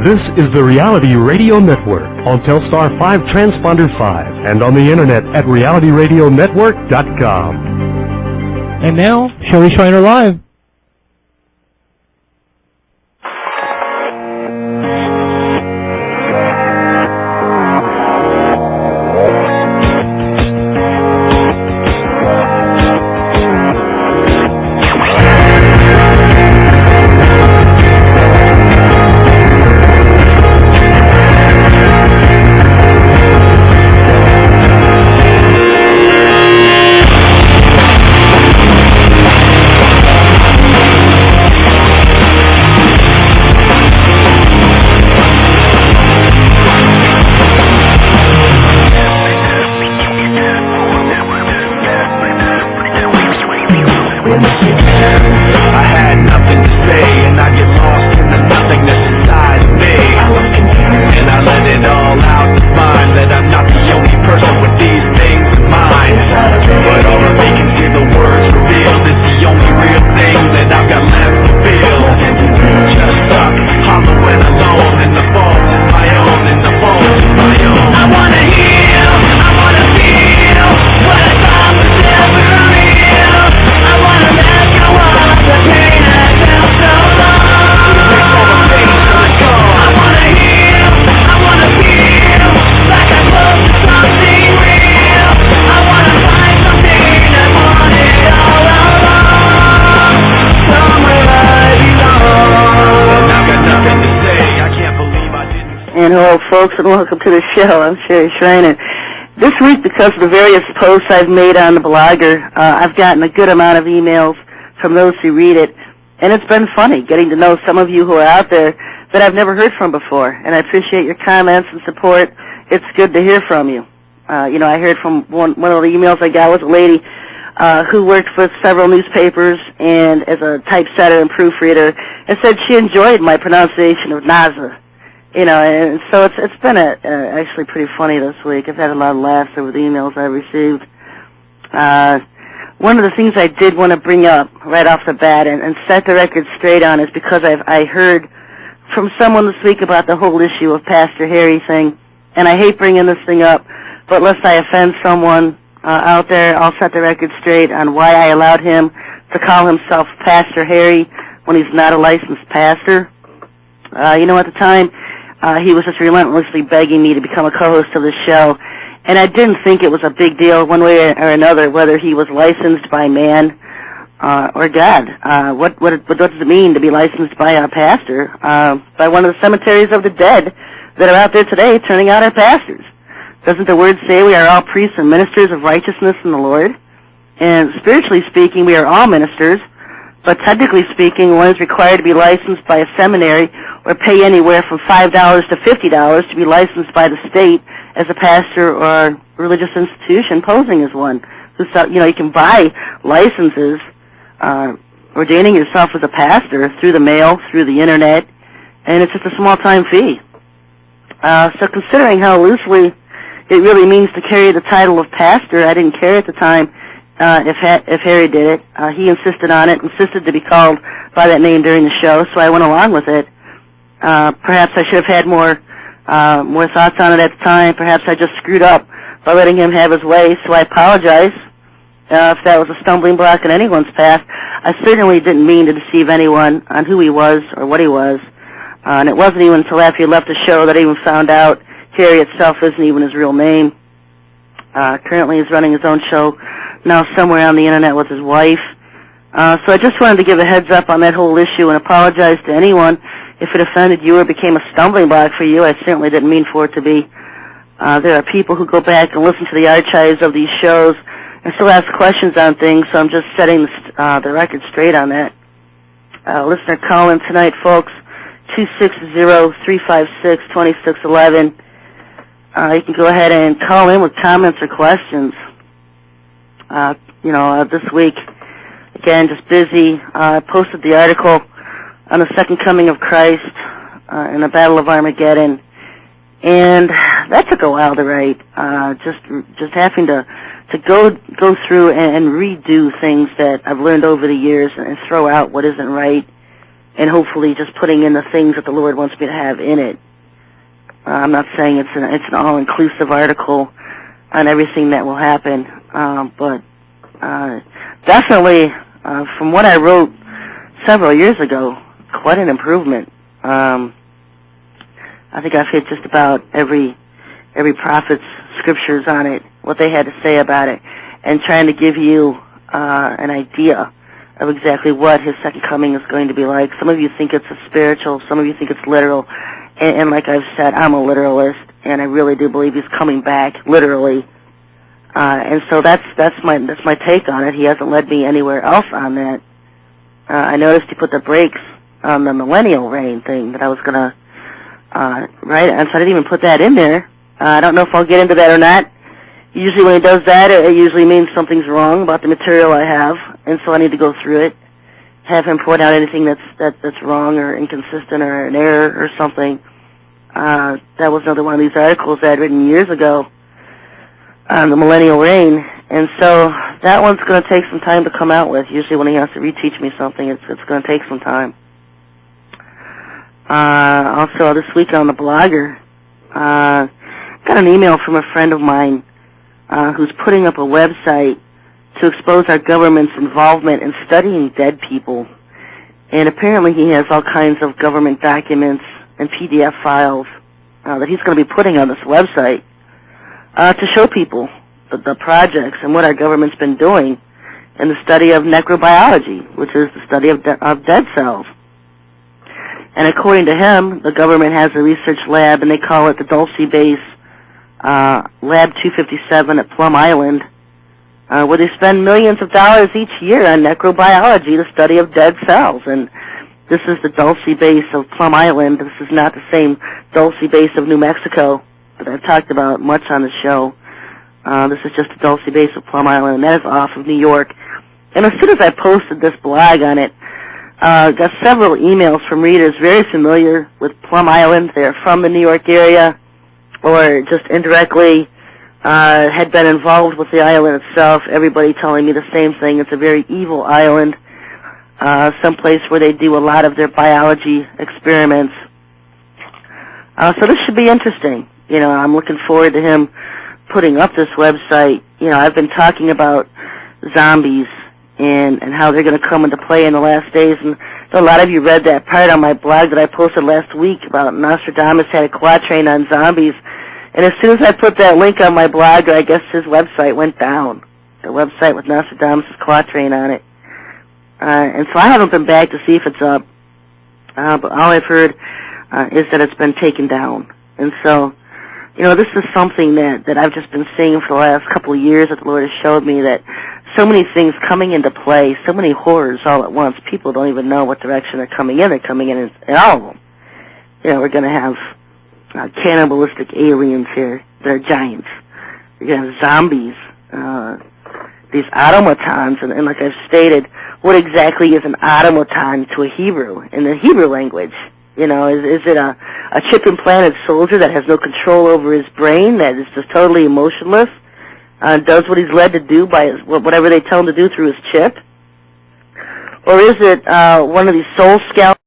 This is the Reality Radio Network on Telstar 5 Transponder 5 and on the internet at realityradionetwork.com. And now, Sherry Shriner Live. Folks, and welcome to the show. I'm Sherry Shriner. This week, because of the various posts I've made on the blogger, I've gotten a good amount of emails from those who read it, and it's been funny getting to know some of you who are out there that I've never heard from before, and I appreciate your comments and support. It's good to hear from you. I heard from one of the emails I got was a lady who worked for several newspapers and as a typesetter and proofreader, and said she enjoyed my pronunciation of NASA. And so it's been actually pretty funny this week. I've had a lot of laughs over the emails I've received. One of the things I did want to bring up right off the bat and set the record straight on is because I heard from someone this week about the whole issue of Pastor Harry thing, and I hate bringing this thing up, but lest I offend someone out there, I'll set the record straight on why I allowed him to call himself Pastor Harry when he's not a licensed pastor. At the time, he was just relentlessly begging me to become a co-host of the show, and I didn't think it was a big deal one way or another whether he was licensed by man or God. What does it mean to be licensed by a pastor? By one of the cemeteries of the dead that are out there today turning out our pastors. Doesn't the word say we are all priests and ministers of righteousness in the Lord? And spiritually speaking, we are all ministers. But technically speaking, one is required to be licensed by a seminary or pay anywhere from $5 to $50 to be licensed by the state as a pastor or a religious institution posing as one. So, you can buy licenses ordaining yourself as a pastor through the mail, through the internet, and it's just a small-time fee. So considering how loosely it really means to carry the title of pastor, I didn't care at the time if Harry did it. He insisted on it, insisted to be called by that name during the show, so I went along with it. Perhaps I should have had more thoughts on it at the time. Perhaps I just screwed up by letting him have his way, so I apologize if that was a stumbling block in anyone's path. I certainly didn't mean to deceive anyone on who he was or what he was, and it wasn't even until after he left the show that I even found out Harry itself isn't even his real name. Currently he's running his own show now somewhere on the internet with his wife. So I just wanted to give a heads up on that whole issue and apologize to anyone if it offended you or became a stumbling block for you. I certainly didn't mean for it to be. There are people who go back and listen to the archives of these shows and still ask questions on things, so I'm just setting the record straight on that. Listener call in tonight, folks, 260-356-2611. You can go ahead and call in with comments or questions. This week, again, just busy. I posted the article on the second coming of Christ in the Battle of Armageddon, and that took a while to write. Just having to go through and redo things that I've learned over the years and throw out what isn't right. and hopefully just putting in the things that the Lord wants me to have in it. I'm not saying it's an all-inclusive article on everything that will happen, but definitely, from what I wrote several years ago, quite an improvement. I think I've hit just about every prophet's scriptures on it, what they had to say about it, and trying to give you an idea of exactly what his second coming is going to be like. Some of you think it's a spiritual, some of you think it's literal, and like I've said, I'm a literalist, and I really do believe he's coming back literally. And so that's my take on it. He hasn't led me anywhere else on that. I noticed he put the brakes on the millennial reign thing that I was gonna write, and so I didn't even put that in there. I don't know if I'll get into that or not. Usually when he does that, it usually means something's wrong about the material I have, and so I need to go through it, have him point out anything that's wrong or inconsistent or an error or something. That was another one of these articles I had written years ago on the millennial reign, and so that one's going to take some time to come out with. Usually when he has to reteach me something, it's going to take some time. Also, this week on the blogger, got an email from a friend of mine who's putting up a website to expose our government's involvement in studying dead people. And apparently he has all kinds of government documents and PDF files that he's going to be putting on this website to show people the projects and what our government's been doing in the study of necrobiology, which is the study of dead cells. And according to him, the government has a research lab, and they call it the Dulce Base Lab 257 at Plum Island, where they spend millions of dollars each year on necrobiology, the study of dead cells. And this is the Dulce Base of Plum Island. This is not the same Dulce Base of New Mexico that I've talked about much on the show. This is just the Dulce Base of Plum Island, and that is off of New York. And as soon as I posted this blog on it, got several emails from readers very familiar with Plum Island. They're from the New York area, or just indirectly had been involved with the island itself. Everybody telling me the same thing. It's a very evil island, someplace where they do a lot of their biology experiments. So this should be interesting. You know, I'm looking forward to him putting up this website. You know, I've been talking about zombies and how they're going to come into play in the last days. And a lot of you read that part on my blog that I posted last week about Nostradamus had a quatrain on zombies. And as soon as I put that link on my blog, I guess his website went down. The website with Nostradamus' quatrain on it. And so I haven't been back to see if it's up. But all I've heard is that it's been taken down. And so, you know, this is something that I've just been seeing for the last couple of years that the Lord has showed me, that so many things coming into play, so many horrors all at once. People don't even know what direction they're coming in. They're coming in all of them. You know, we're going to have cannibalistic aliens here. They're giants. You're going to have zombies, these automatons, and like I've stated, what exactly is an automaton to a Hebrew in the Hebrew language? You know, is it a chip-implanted soldier that has no control over his brain, that is just totally emotionless, does what he's led to do by whatever they tell him to do through his chip? Or is it one of these soul scalpers